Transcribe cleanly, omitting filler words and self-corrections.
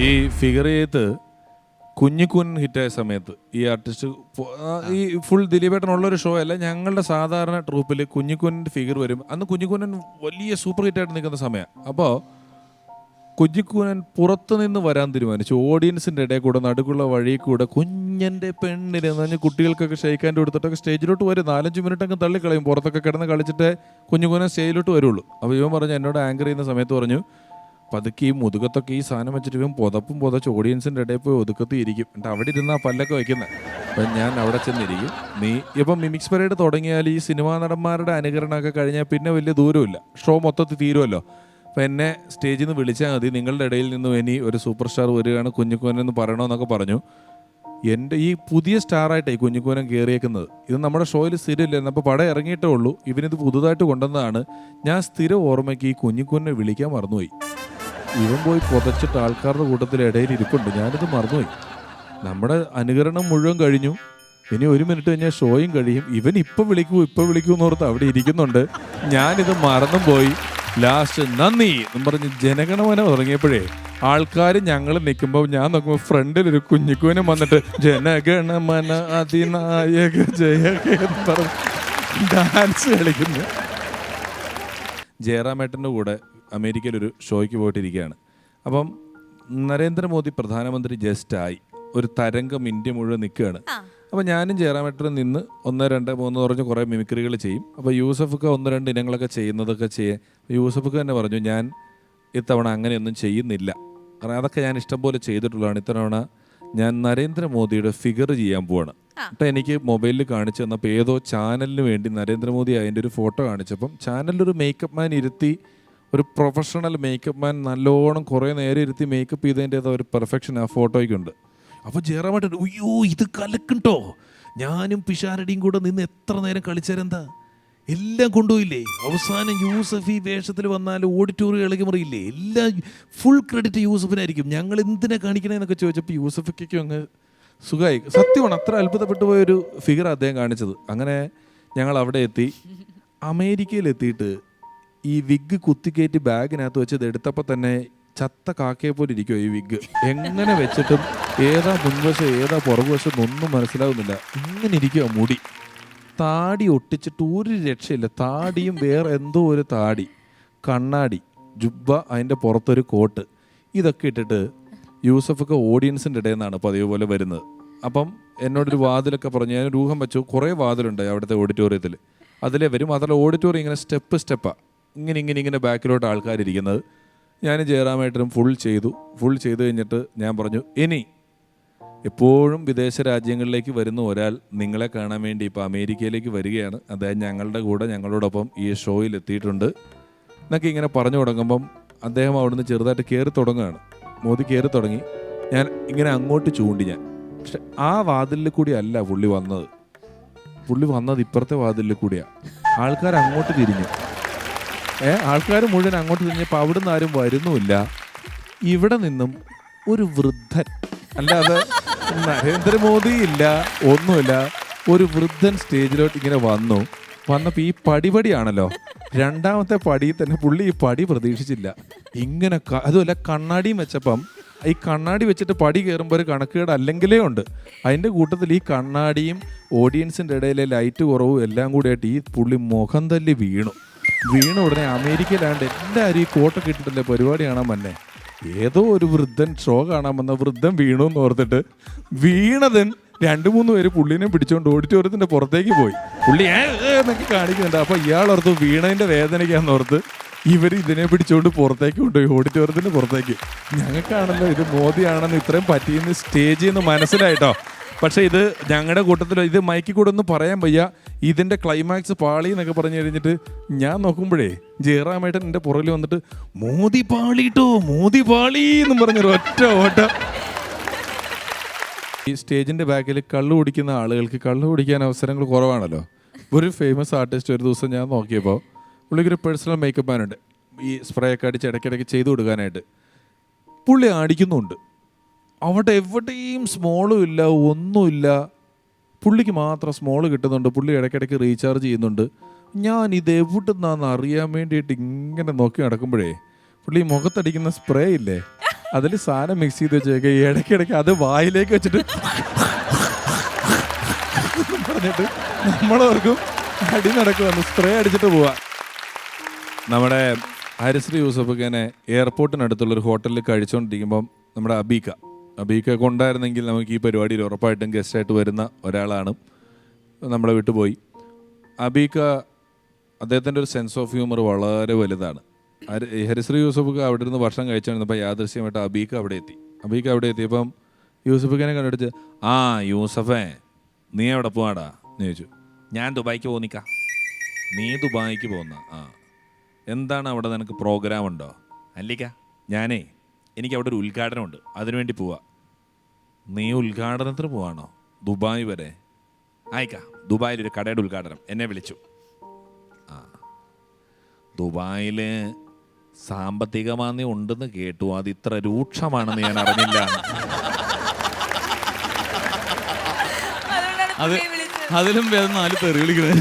ഈ ഫിഗർ ചെയ്ത് കുഞ്ഞിക്കുൻ ഹിറ്റായ സമയത്ത് ഈ ആർട്ടിസ്റ്റ് ഈ ഫുൾ ദിലീപേട്ടനുള്ളൊരു ഷോ അല്ല, ഞങ്ങളുടെ സാധാരണ ട്രൂപ്പിൽ കുഞ്ഞിക്കുന്നിൻ്റെ ഫിഗർ വരും. അന്ന് കുഞ്ഞിക്കുന്നൻ വലിയ സൂപ്പർ ഹിറ്റായിട്ട് നിൽക്കുന്ന സമയം. അപ്പോൾ കുഞ്ഞിക്കുന്നൻ പുറത്തു നിന്ന് വരാൻ തീരുമാനിച്ചു. ഓഡിയൻസിൻ്റെ ഇടയിൽ കൂടെ നടുക്കുള്ള വഴി കൂടെ കുഞ്ഞൻ്റെ പെണ്ണിന് എന്ന് പറഞ്ഞ് കുട്ടികൾക്കൊക്കെ ഷെയ്ക്കാൻ്റെ കൊടുത്തിട്ടൊക്കെ സ്റ്റേജിലോട്ട് വരും. 4-5 മിനിറ്റ് അങ്ങ് തള്ളിക്കളയും. പുറത്തൊക്കെ കിടന്ന് കളിച്ചിട്ട് കുഞ്ഞിക്കുന്നൻ സ്റ്റേജിലോട്ട് വരുള്ളൂ. അപ്പോൾ ഇവൻ പറഞ്ഞു, എന്നോട് ആങ്കർ ചെയ്യുന്ന സമയത്ത് പറഞ്ഞു, പതുക്കെ ഈ മുതുകത്തൊക്കെ ഈ സാധനം വെച്ചിട്ട് ഇവൻ പുതപ്പും പുതച്ച് ഓഡിയൻസിൻ്റെ ഇടയിൽ പോയി ഒതുക്കത്തി ഇരിക്കും. എന്നിട്ട് അവിടെ ഇരുന്ന് ആ പല്ലൊക്കെ വയ്ക്കുന്നത്. അപ്പം ഞാൻ അവിടെ ചെന്നിരിക്കും. നീ ഇപ്പം മിമിക്സ് പരേഡ് തുടങ്ങിയാൽ ഈ സിനിമാ നടന്മാരുടെ അനുകരണമൊക്കെ കഴിഞ്ഞാൽ പിന്നെ വലിയ ദൂരമില്ല, ഷോ മൊത്തത്തിൽ തീരുമല്ലോ. അപ്പം എന്നെ സ്റ്റേജിൽ നിന്ന് വിളിച്ചാൽ മതി, നിങ്ങളുടെ ഇടയിൽ നിന്നും ഇനി ഒരു സൂപ്പർ സ്റ്റാർ വരികയാണ് കുഞ്ഞിക്കുവനെന്ന് പറയണമെന്നൊക്കെ പറഞ്ഞു. എൻ്റെ ഈ പുതിയ സ്റ്റാറായിട്ടാണ് ഈ കുഞ്ഞിക്കുവനൻ കയറിയേക്കുന്നത്. ഇത് നമ്മുടെ ഷോയിൽ സ്ഥിരമില്ലായിരുന്നു. അപ്പോൾ പടം ഇറങ്ങിയിട്ടേ ഉള്ളൂ. ഇവനിത് പുതുതായിട്ട് കൊണ്ടുവന്നതാണ്. ഞാൻ സ്ഥിരം ഓർമ്മയ്ക്ക് ഈ കുഞ്ഞിക്കുവനെ വിളിക്കാൻ മറന്നുപോയി. ഇവൻ പോയി പുതച്ചിട്ട് ആൾക്കാരുടെ കൂട്ടത്തിൽ ഇടയിൽ ഇരിപ്പുണ്ട്. ഞാനിത് മറന്നുപോയി. നമ്മുടെ അനുകരണം മുഴുവൻ കഴിഞ്ഞു. ഇനി 1 മിനിറ്റ് കഴിഞ്ഞാൽ ഷോയും കഴിയും. ഇവൻ ഇപ്പം വിളിക്കൂ എന്നോർത്ത് അവിടെ ഇരിക്കുന്നുണ്ട്. ഞാനിത് മറന്നും പോയി. ലാസ്റ്റ് നന്ദി എന്നും പറഞ്ഞ് ജനഗണമന തുടങ്ങിയപ്പോഴേ ആൾക്കാർ ഞങ്ങൾ നിൽക്കുമ്പോൾ ഞാൻ നോക്കുമ്പോൾ ഫ്രണ്ടിൽ ഒരു കുഞ്ഞിക്കുവനും വന്നിട്ട് ജനഗണമന അതിനായക ജയ എന്ന് പറഞ്ഞ് ഡാൻസ് കളിക്കുന്നു. ജയറാമേട്ടൻ്റെ കൂടെ അമേരിക്കയിലൊരു ഷോയ്ക്ക് പോയിട്ടിരിക്കുകയാണ്. അപ്പം നരേന്ദ്രമോദി പ്രധാനമന്ത്രി ജസ്റ്റായി. ഒരു തരംഗം ഇന്ത്യ മുഴുവൻ നിൽക്കുകയാണ്. അപ്പോൾ ഞാനും ജയറാമേട്ടനും നിന്ന് 1, 2, 3 പറഞ്ഞ് കുറേ മിമിക്രികൾ ചെയ്യും. അപ്പോൾ യൂസഫൊക്കെ 1, 2 ഇനങ്ങളൊക്കെ ചെയ്യുന്നതൊക്കെ ചെയ്യാൻ യൂസഫൊക്കെ തന്നെ പറഞ്ഞു, ഞാൻ ഇത്തവണ അങ്ങനെയൊന്നും ചെയ്യുന്നില്ല. കാരണം അതൊക്കെ ഞാൻ ഇഷ്ടംപോലെ ചെയ്തിട്ടുള്ളതാണ്. ഇത്തവണ ഞാൻ നരേന്ദ്രമോദിയുടെ ഫിഗർ ചെയ്യാൻ പോവാണ്. എന്നിട്ട് എനിക്ക് മൊബൈലിൽ കാണിച്ചു തന്നപ്പോൾ ഏതോ ചാനലിന് വേണ്ടി നരേന്ദ്രമോദി അതിൻ്റെ ഒരു ഫോട്ടോ കാണിച്ചപ്പം ചാനലിലൊരു മേക്കപ്പ് മാൻ ഇരുത്തി, ഒരു പ്രൊഫഷണൽ മേക്കപ്പ് മാൻ നല്ലോണം കുറേ നേരം ഇരുത്തി മേക്കപ്പ് ചെയ്തതിൻ്റെ ഏതോ ഒരു പെർഫെക്ഷൻ ആ ഫോട്ടോയ്ക്കുണ്ട്. അപ്പോൾ ജയറാമേട്ടൻ, അയ്യോ ഇത് കലക്കുണ്ടോ, ഞാനും പിഷാരടിയും കൂടെ നിന്ന് എത്ര നേരം കളിച്ചാരെന്താ, എല്ലാം കൊണ്ടുപോയില്ലേ, അവസാനം യൂസഫ് ഈ വേഷത്തിൽ വന്നാൽ ഓഡിറ്റോറിയം ഇളകി മറിയില്ലേ, എല്ലാം ഫുൾ ക്രെഡിറ്റ് യൂസഫിനായിരിക്കും, ഞങ്ങൾ എന്തിനാ കാണിക്കണേന്നൊക്കെ ചോദിച്ചപ്പോൾ യൂസഫിക്കും അങ്ങ് സുഖമായി. സത്യമാണ്, അത്ര അത്ഭുതപ്പെട്ടു പോയൊരു ഫിഗർ അദ്ദേഹം കാണിച്ചത്. അങ്ങനെ ഞങ്ങൾ അവിടെ എത്തി. അമേരിക്കയിലെത്തിയിട്ട് ഈ വിഗ് കുത്തിക്കയറ്റി ബാഗിനകത്ത് വെച്ചത് എടുത്തപ്പോൾ തന്നെ ചത്ത കാക്കയെ പോലെ ഇരിക്കുമോ ഈ വിഗ്. എങ്ങനെ വെച്ചിട്ടും ഏതാ മുൻവശം ഏതാ പുറകുവശം ഒന്നും മനസ്സിലാവുന്നില്ല. ഇങ്ങനെ ഇരിക്കുമോ മുടി. താടി ഒട്ടിച്ചിട്ട് ഒരു രക്ഷയില്ല. താടിയും വേറെ എന്തോ ഒരു താടി, കണ്ണാടി, ജുബ്ബ, അതിൻ്റെ പുറത്തൊരു കോട്ട്, ഇതൊക്കെ ഇട്ടിട്ട് യൂസഫൊക്കെ ഓഡിയൻസിൻ്റെ ഇടയിൽ നിന്നാണ് പതിവ് പോലെ വരുന്നത്. അപ്പം എന്നോടൊരു വാതിലൊക്കെ പറഞ്ഞു. ഞാൻ രൂഹം വെച്ചു. കുറേ വാതിലുണ്ട് അവിടുത്തെ ഓഡിറ്റോറിയത്തിൽ. അതിലെ വരും. അതല്ല, ഓഡിറ്റോറിയം ഇങ്ങനെ സ്റ്റെപ്പാണ്, ഇങ്ങനെ ബാക്കിലോട്ട് ആൾക്കാരിരിക്കുന്നത്. ഞാൻ ജയറാമേട്ടനും ഫുൾ ചെയ്ത് കഴിഞ്ഞിട്ട് ഞാൻ പറഞ്ഞു, ഇനി എപ്പോഴും വിദേശ രാജ്യങ്ങളിലേക്ക് വരുന്ന ഒരാൾ നിങ്ങളെ കാണാൻ വേണ്ടി ഇപ്പോൾ അമേരിക്കയിലേക്ക് വരികയാണ്. അദ്ദേഹം ഞങ്ങളുടെ കൂടെ ഞങ്ങളോടൊപ്പം ഈ ഷോയിൽ എത്തിയിട്ടുണ്ട് എന്നൊക്കെ ഇങ്ങനെ പറഞ്ഞു തുടങ്ങുമ്പം അദ്ദേഹം അവിടുന്ന് ചെറുതായിട്ട് കയറി തുടങ്ങുകയാണ്. മോദി കയറി തുടങ്ങി. ഞാൻ ഇങ്ങനെ അങ്ങോട്ട് ചൂണ്ടി. പക്ഷെ ആ വാതിലിൽ കൂടി അല്ല പുള്ളി വന്നത് ഇപ്പുറത്തെ വാതിലിൽ കൂടിയാണ്. ആൾക്കാർ അങ്ങോട്ട് തിരിഞ്ഞു. ആൾക്കാർ മുഴുവൻ അങ്ങോട്ട് തിരിഞ്ഞപ്പോൾ അവിടുന്ന് ആരും വരുന്നുമില്ല. ഇവിടെ നിന്നും ഒരു വൃദ്ധൻ, അല്ലാതെ നരേന്ദ്രമോദി ഇല്ല, ഒന്നുമില്ല, ഒരു വൃദ്ധൻ സ്റ്റേജിലോട്ട് ഇങ്ങനെ വന്നപ്പോൾ ഈ പടിയാണല്ലോ, 2ാമത്തെ പടിയിൽ തന്നെ പുള്ളി ഈ പടി പ്രതീക്ഷിച്ചില്ല. ഇങ്ങനെ അതുമല്ല, കണ്ണാടിയും വെച്ചപ്പം ഈ കണ്ണാടി വെച്ചിട്ട് പടി കയറുമ്പോൾ ഒരു കണക്കുകേട് അല്ലെങ്കിലേ ഉണ്ട്. അതിൻ്റെ കൂട്ടത്തിൽ ഈ കണ്ണാടിയും ഓഡിയൻസിൻ്റെ ഇടയിലെ ലൈറ്റ് കുറവും എല്ലാം കൂടിയായിട്ട് ഈ പുള്ളി മുഖം തല്ലി വീണ ഉടനെ അമേരിക്കയിലാണ്ട് എല്ലാവരും ഈ കോട്ടൊക്കെ ഇട്ടിട്ടല്ലേ പരിപാടി കാണാൻ വന്നേ. ഏതോ ഒരു വൃദ്ധൻ ഷോ കാണാൻ വന്ന വൃദ്ധൻ വീണു എന്ന് ഓർത്തിട്ട് വീണതൻ 2-3 പേര് പുള്ളിനെ പിടിച്ചുകൊണ്ട് ഓഡിറ്റോറിയത്തിൻ്റെ പുറത്തേക്ക് പോയി. പുള്ളി എന്നൊക്കെ കാണിക്കുന്നുണ്ട്. അപ്പോൾ ഇയാളോർത്ത് വീണതിൻ്റെ വേദനയ്ക്കാന്നോർത്ത് ഇവർ ഇതിനെ പിടിച്ചുകൊണ്ട് പുറത്തേക്ക് കൊണ്ടുപോയി, ഓഡിറ്റോറിയത്തിൻ്റെ പുറത്തേക്ക്. ഞങ്ങൾക്കാണല്ലോ ഇത് മോദിയാണെന്ന് ഇത്രയും പറ്റിയെന്ന് സ്റ്റേജിൽ നിന്ന് മനസ്സിലായിട്ടോ. പക്ഷേ ഇത് ഞങ്ങളുടെ കൂട്ടത്തിൽ ഇത് മൈക്കിൽ കൂടെ ഒന്നും പറയാൻ വയ്യ. ഇതിൻ്റെ ക്ലൈമാക്സ് പാളി എന്നൊക്കെ പറഞ്ഞു കഴിഞ്ഞിട്ട് ഞാൻ നോക്കുമ്പോഴേ ജയറാമേട്ടൻ എൻ്റെ പുറകിൽ വന്നിട്ട് മോദി പാളിട്ടോ, മോദി പാളി എന്നും പറഞ്ഞൊരു ഒറ്റ ഓട്ടം. ഈ സ്റ്റേജിൻ്റെ ബാക്കിൽ കള്ളു കുടിക്കുന്ന ആളുകൾക്ക് കള്ളു കുടിക്കാൻ അവസരങ്ങൾ കുറവാണല്ലോ. ഒരു ഫേമസ് ആർട്ടിസ്റ്റ് ഒരു ദിവസം ഞാൻ നോക്കിയപ്പോൾ പുള്ളിക്കൊരു പേഴ്സണൽ മേക്കപ്പ് മാനുണ്ട്. ഈ സ്പ്രേ ഒക്കെ അടിച്ച് ഇടയ്ക്കിടയ്ക്ക് ചെയ്തു കൊടുക്കാനായിട്ട്. പുള്ളി അടിക്കുന്നുണ്ട്. അവിടെ എവിടെയും സ്മോളും ഇല്ല, ഒന്നുമില്ല. പുള്ളിക്ക് മാത്രം സ്മോൾ കിട്ടുന്നുണ്ട്. പുള്ളി ഇടയ്ക്കിടയ്ക്ക് റീചാർജ് ചെയ്യുന്നുണ്ട്. ഞാൻ ഇത് എവിടുന്നാന്ന് അറിയാൻ വേണ്ടിയിട്ട് ഇങ്ങനെ നോക്കി നടക്കുമ്പോഴേ പുള്ളി മുഖത്തടിക്കുന്ന സ്പ്രേ ഇല്ലേ, അതിൽ സാധനം മിക്സ് ചെയ്ത് വെച്ചേക്ക ഇടയ്ക്കിടയ്ക്ക് അത് വായിലേക്ക് വെച്ചിട്ട് പറഞ്ഞിട്ട് നമ്മളോർക്കും അടി നടക്കുവന്ന് സ്പ്രേ അടിച്ചിട്ട് പോവാ. നമ്മുടെ ഹരിശ്രീ യൂസഫിനെ എയർപോർട്ടിനടുത്തുള്ളൊരു ഹോട്ടലിൽ കഴിച്ചുകൊണ്ടിരിക്കുമ്പം നമ്മുടെ അബീക്ക കൊണ്ടായിരുന്നെങ്കിൽ നമുക്ക് ഈ പരിപാടിയിൽ ഉറപ്പായിട്ടും ഗസ്റ്റായിട്ട് വരുന്ന ഒരാളാണ്. നമ്മളെ വിട്ടുപോയി. അബീക്ക അദ്ദേഹത്തിൻ്റെ ഒരു സെൻസ് ഓഫ് ഹ്യൂമർ വളരെ വലുതാണ്. ഹരിശ്രീ യൂസഫിക്ക അവിടെ ഇരുന്ന് ഭക്ഷണം കഴിച്ചുകൊണ്ടിരുന്നപ്പോൾ യാദൃശ്യമായിട്ട് അബീക്ക അവിടെ എത്തിയപ്പം യൂസഫിനെ കണ്ടിട്ട് യൂസഫേ നീ എവിടെ പോവാടാ എന്ന് ചോദിച്ചു. ഞാൻ ദുബായിക്ക് പോകുന്നിക്ക. നീ ദുബായിക്ക് പോകുന്ന എന്താണ് അവിടെ നിനക്ക് പ്രോഗ്രാം ഉണ്ടോ? അല്ലിക്ക എനിക്ക് അവിടെ ഒരു ഉദ്ഘാടനമുണ്ട്, അതിനുവേണ്ടി പോവാ. നീ ഉദ്ഘാടനത്തിന് പോവാണോ ദുബായ് വരെ? ദുബായിൽ ഒരു കടയുടെ ഉദ്ഘാടനം, എന്നെ വിളിച്ചു. ദുബായിൽ സാമ്പത്തിക മാന്ദ്യം ഉണ്ടെന്ന് കേട്ടു, അത് ഇത്ര രൂക്ഷമാണെന്ന് ഞാൻ അറിഞ്ഞില്ല. അതിലും വേദന 4 തെറി വിളിക്കണേ.